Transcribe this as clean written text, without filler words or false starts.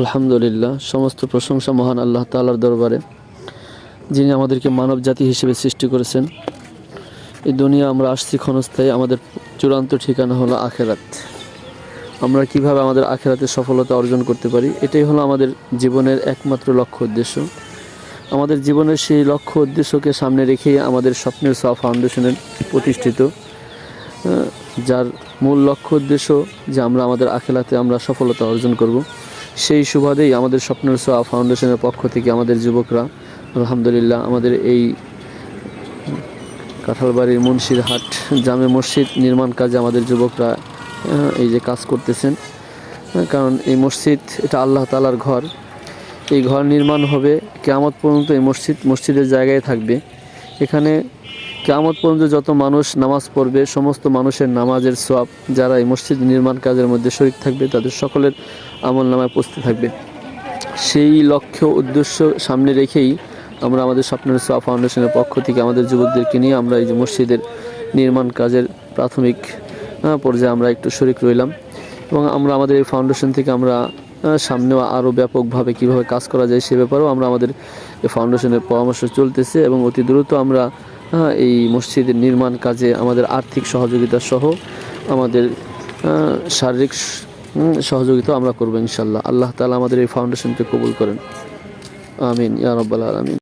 আলহামদুলিল্লাহ, সমস্ত প্রশংসা মহান আল্লাহ তাআলার দরবারে, যিনি আমাদেরকে মানব জাতি হিসেবে সৃষ্টি করেছেন। এই দুনিয়া আমরা আসছি ক্ষণস্থায়ী, আমাদের চূড়ান্ত ঠিকানা হলো আখেরাত। আমরা কিভাবে আমাদের আখেরাতের সফলতা অর্জন করতে পারি, এটাই হলো আমাদের জীবনের একমাত্র লক্ষ্য উদ্দেশ্য। আমাদের জীবনের সেই লক্ষ্য উদ্দেশ্যকে সামনে রেখেই আমাদের স্বপ্নের সোয়া ফাউন্ডেশনের প্রতিষ্ঠিত, যার মূল লক্ষ্য উদ্দেশ্য যে আমরা আমাদের আখেরাতে আমরা সফলতা অর্জন করব। সেই সুবাদেই আমাদের স্বপ্নের সোয়া ফাউন্ডেশনের পক্ষ থেকে আমাদের যুবকরা আলহামদুলিল্লাহ আমাদের এই কাঁঠালবাড়ির মুন্সিরহাট জামে মসজিদ নির্মাণ কাজে আমাদের যুবকরা এই যে কাজ করতেছেন। কারণ এই মসজিদ এটা আল্লাহ তাআলার ঘর। এই ঘর নির্মাণ হবে কিয়ামত পর্যন্ত, এই মসজিদের জায়গায় থাকবে। এখানে কিয়ামত পর্যন্ত যত মানুষ নামাজ পড়বে, সমস্ত মানুষের নামাজের সওয়াব যারা এই মসজিদ নির্মাণ কাজের মধ্যে শরীক থাকবে তাদের সকলের আমলনামায় পৌঁছতে থাকবে। সেই লক্ষ্য উদ্দেশ্য সামনে রেখেই আমরা আমাদের স্বপ্নের সোয়া ফাউন্ডেশনের পক্ষ থেকে আমাদের যুবকদেরকে নিয়ে আমরা এই যে মসজিদের নির্মাণ কাজের প্রাথমিক পর্যায়ে আমরা একটু শরীক রইলাম। এবং আমরা আমাদের এই ফাউন্ডেশন থেকে আমরা সামনেও আরও ব্যাপকভাবে কীভাবে কাজ করা যায় সে ব্যাপারেও আমরা আমাদের এই ফাউন্ডেশনের পরামর্শ চলতেছে। এবং অতি দ্রুত আমরা এই মসজিদের নির্মাণ কাজে আমাদের আর্থিক সহযোগিতা সহ আমাদের শারীরিক সহযোগিতা আমরা করবো ইনশাল্লাহ। আল্লাহ তাআলা আমাদের এই ফাউন্ডেশনকে কবুল করেন, আমিন ইয়া রাব্বাল আলামিন।